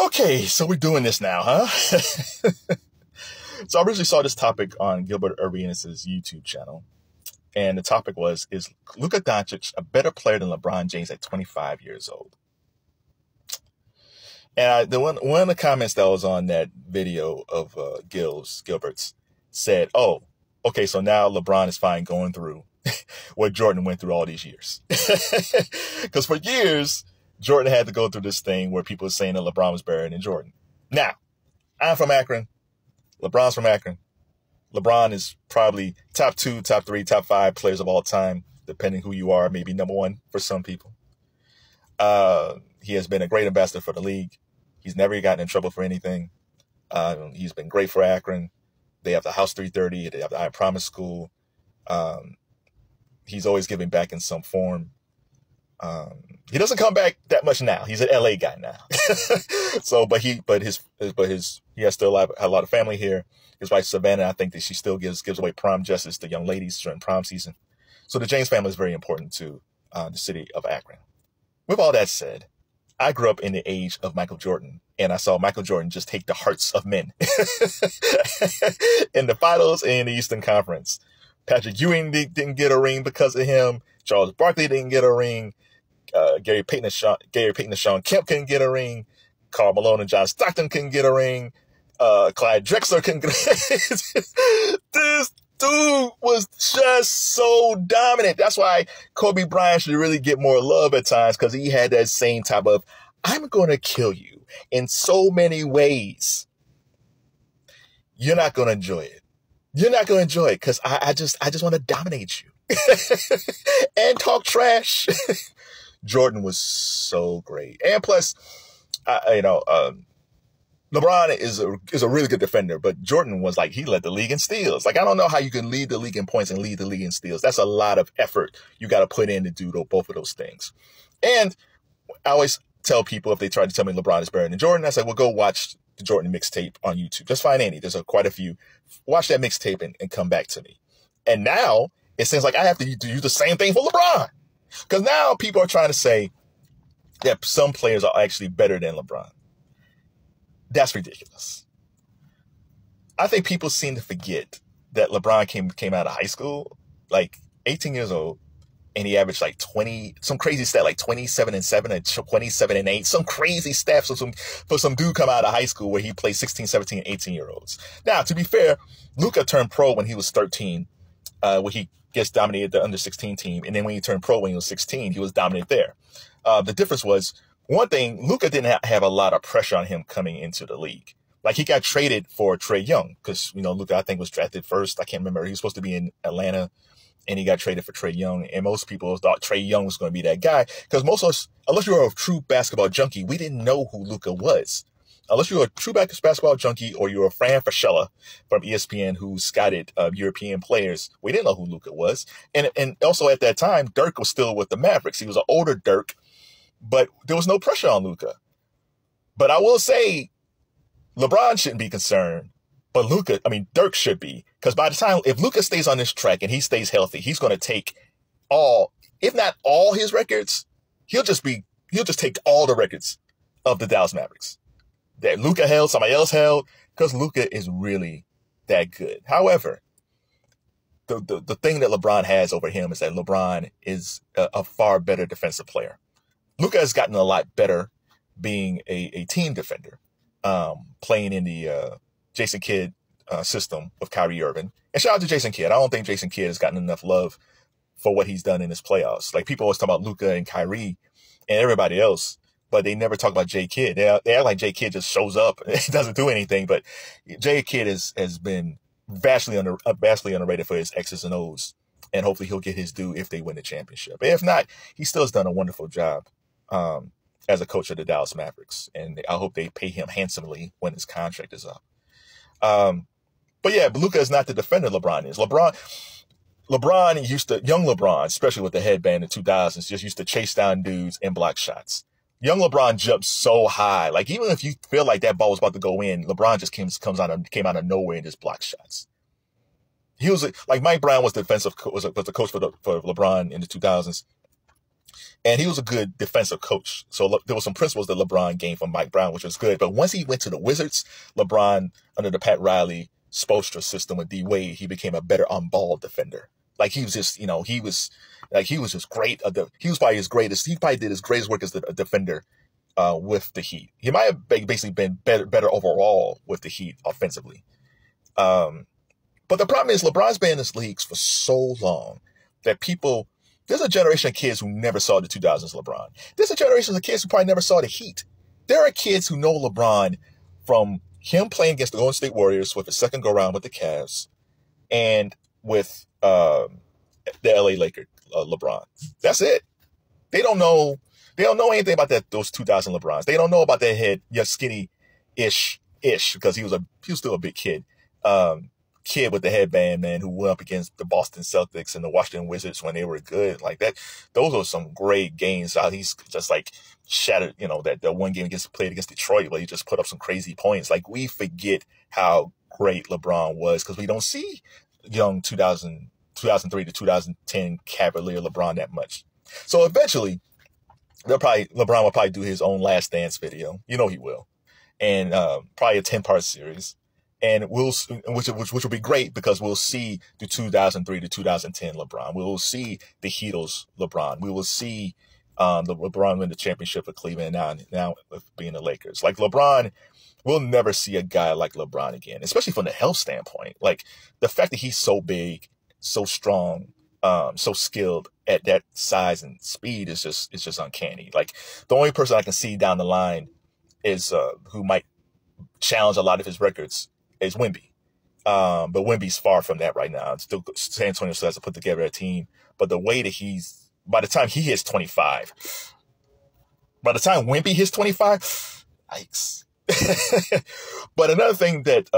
Okay, so we're doing this now, huh? So I originally saw this topic on Gilbert Arenas' YouTube channel. And the topic was, is Luka Doncic a better player than LeBron James at 25 years old? And one of the comments that was on that video of Gilbert's said, oh, okay, so now LeBron is fine going through what Jordan went through all these years. Because for years, Jordan had to go through this thing where people were saying that LeBron was better than Jordan. Now, I'm from Akron. LeBron's from Akron. LeBron is probably top 2, top 3, top 5 players of all time, depending who you are, maybe number 1 for some people. He has been a great ambassador for the league. He's never gotten in trouble for anything. He's been great for Akron. They have the House 330. They have the I Promise School. He's always giving back in some form. He doesn't come back that much now. He's an LA guy now. So, but he has still a lot of family here. His wife Savannah, I think that she still gives away prom dresses to young ladies during prom season. So the James family is very important to the city of Akron. With all that said, I grew up in the age of Michael Jordan, and I saw Michael Jordan just take the hearts of men in the finals and in the Eastern Conference. Patrick Ewing didn't get a ring because of him. Charles Barkley didn't get a ring. Gary Payton and Sean Kemp couldn't get a ring. Karl Malone and John Stockton couldn't get a ring. Clyde Drexler couldn't get a ring. This dude was just so dominant. That's why Kobe Bryant should really get more love at times, because he had that same type of, I'm going to kill you in so many ways. You're not going to enjoy it. You're not going to enjoy it because I just want to dominate you and talk trash. Jordan was so great. And plus, LeBron is a really good defender, but Jordan was like, he led the league in steals. Like, I don't know how you can lead the league in points and lead the league in steals. That's a lot of effort you got to put in to do both of those things. And I always tell people, if they try to tell me LeBron is better than Jordan, I say, well, go watch the Jordan mixtape on YouTube. Just find any. There's quite a few. Watch that mixtape and come back to me. And now it seems like I have to do the same thing for LeBron. Because now people are trying to say that some players are actually better than LeBron. That's ridiculous. I think people seem to forget that LeBron came out of high school, like 18 years old, and he averaged like 20, some crazy stat, like 27-7 and 27-8, some crazy stats for some dude come out of high school where he played 16, 17, 18-year-olds. Now, to be fair, Luka turned pro when he was 13, where he gets dominated the under-16 team, and then when he turned pro when he was 16, he was dominant there. The difference was, one thing, Luka didn't have a lot of pressure on him coming into the league. Like, he got traded for Trae Young because, Luka, I think, was drafted first. I can't remember. He was supposed to be in Atlanta, and he got traded for Trae Young. And most people thought Trae Young was going to be that guy because most of us, unless you were a true basketball junkie, we didn't know who Luka was. Unless you were a true basketball junkie or you were Fran Fraschilla from ESPN who scouted European players, we didn't know who Luka was. And also at that time, Dirk was still with the Mavericks. He was an older Dirk, but there was no pressure on Luka. But I will say, LeBron shouldn't be concerned, but Dirk should be. Because by the time, if Luka stays on this track and he stays healthy, he's going to take all, if not all his records, he'll just take all the records of the Dallas Mavericks that Luka held, somebody else held, because Luka is really that good. However, the thing that LeBron has over him is that LeBron is a far better defensive player. Luka has gotten a lot better being a team defender, playing in the Jason Kidd system with Kyrie Irving. And shout out to Jason Kidd. I don't think Jason Kidd has gotten enough love for what he's done in his playoffs. Like, people always talk about Luka and Kyrie and everybody else, but they never talk about J. Kidd. They act like J. Kidd just shows up and doesn't do anything. But J. Kidd has been vastly underrated for his X's and O's. And hopefully he'll get his due if they win the championship. If not, he still has done a wonderful job as a coach of the Dallas Mavericks. And I hope they pay him handsomely when his contract is up. But yeah, Luka is not the defender LeBron is. Young LeBron, especially with the headband in the 2000s, just used to chase down dudes and block shots. Young LeBron jumped so high. Like, even if you feel like that ball was about to go in, LeBron just came out of nowhere and just blocked shots. He was like Mike Brown was the coach for LeBron in the 2000s. And he was a good defensive coach. So there were some principles that LeBron gained from Mike Brown, which was good. But once he went to the Wizards, LeBron, under the Pat Riley Spoelstra system with D Wade, he became a better on-ball defender. Like he was just, he was just great. He was probably his greatest. He probably did his greatest work as a defender with the Heat. He might have basically been better overall with the Heat offensively. But the problem is LeBron's been in this league for so long that there's a generation of kids who never saw the 2000s LeBron. There's a generation of kids who probably never saw the Heat. There are kids who know LeBron from him playing against the Golden State Warriors with the second go-round with the Cavs and with the LA Lakers, LeBron. That's it. They don't know anything about those 2000 LeBrons. They don't know about that head, skinny-ish, because he was still a big kid. Kid with the headband, man, who went up against the Boston Celtics and the Washington Wizards when they were good like that. Those are some great games. He's just like shattered, that one game played against Detroit where he just put up some crazy points. Like we forget how great LeBron was because we don't see young 2003 to 2010 Cavalier LeBron that much. So eventually, LeBron will probably do his own Last Dance video. He will, and probably a 10-part series. And which will be great because we'll see the 2003 to 2010 LeBron. We will see the Heatles LeBron. We will see the LeBron win the championship for Cleveland now with being the Lakers. Like LeBron, we'll never see a guy like LeBron again, especially from the health standpoint. Like the fact that he's so big, so strong, so skilled at that size and speed is just uncanny. Like the only person I can see down the line is who might challenge a lot of his records is Wemby. But Wemby's far from that right now. Still, San Antonio still has to put together a team. But the way that by the time he hits 25, by the time Wemby hits 25, yikes. But another thing that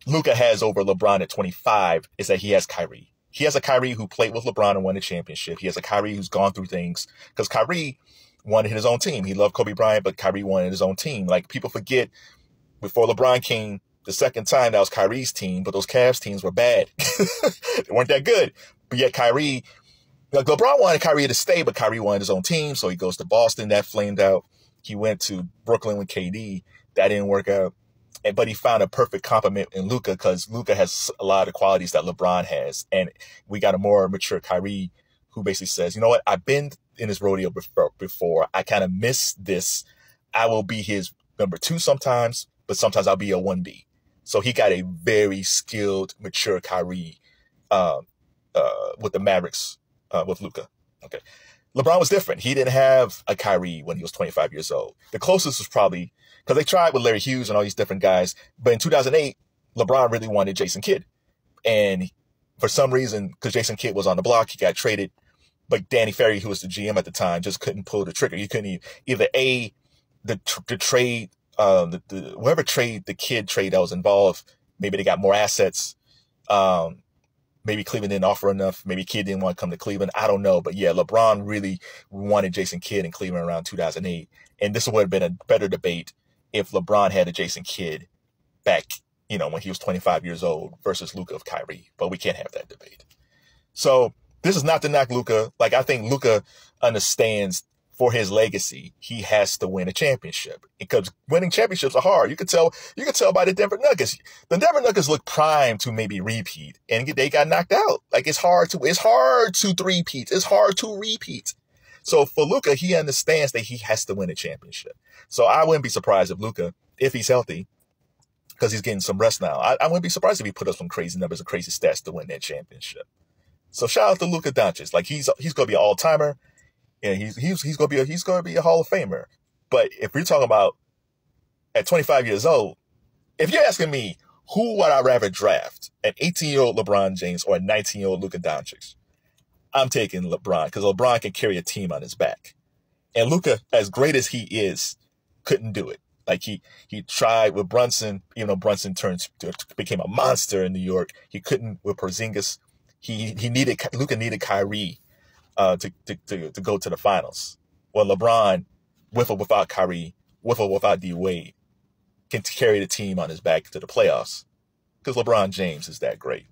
Luka has over LeBron at 25 is that he has Kyrie. He has a Kyrie who played with LeBron and won a championship. He has a Kyrie who's gone through things because Kyrie wanted his own team. He loved Kobe Bryant, but Kyrie wanted his own team. Like people forget before LeBron came, the second time that was Kyrie's team, but those Cavs teams were bad. They weren't that good. But yet LeBron wanted Kyrie to stay, but Kyrie wanted his own team. So he goes to Boston. That flamed out. He went to Brooklyn with KD. That didn't work out. But he found a perfect complement in Luka because Luka has a lot of qualities that LeBron has. And we got a more mature Kyrie who basically says, you know what? I've been in this rodeo before. I kind of miss this. I will be his number 2 sometimes, but sometimes I'll be a 1B. So he got a very skilled, mature Kyrie with the Mavericks with Luka. Okay, LeBron was different. He didn't have a Kyrie when he was 25 years old. The closest was probably because they tried with Larry Hughes and all these different guys. But in 2008, LeBron really wanted Jason Kidd, and for some reason, because Jason Kidd was on the block, he got traded. But Danny Ferry, who was the GM at the time, just couldn't pull the trigger. He couldn't either the trade. Whatever trade, the Kidd trade that was involved, maybe they got more assets. Maybe Cleveland didn't offer enough. Maybe Kidd didn't want to come to Cleveland. I don't know. But yeah, LeBron really wanted Jason Kidd in Cleveland around 2008. And this would have been a better debate if LeBron had a Jason Kidd back, when he was 25 years old versus Luka of Kyrie. But we can't have that debate. So this is not to knock Luka. Like I think Luka understands for his legacy, he has to win a championship because winning championships are hard. You could tell by the Denver Nuggets. The Denver Nuggets look primed to maybe repeat, and they got knocked out. Like it's hard to three-peat. It's hard to repeat. So for Luka, he understands that he has to win a championship. So I wouldn't be surprised if Luka, if he's healthy, because he's getting some rest now, I wouldn't be surprised if he put up some crazy numbers and crazy stats to win that championship. So shout out to Luka Doncic. Like he's going to be an all-timer. And he's gonna be a Hall of Famer. But if we're talking about at 25 years old, if you're asking me who would I rather draft, an 18-year-old LeBron James or a 19-year-old Luka Doncic, I'm taking LeBron because LeBron can carry a team on his back. And Luka, as great as he is, couldn't do it. Like he tried with Brunson, even though Brunson became a monster in New York. He couldn't with Porzingis. Luka needed Kyrie. To go to the finals. Well, LeBron, with or without Kyrie, with or without D Wade, can carry the team on his back to the playoffs because LeBron James is that great.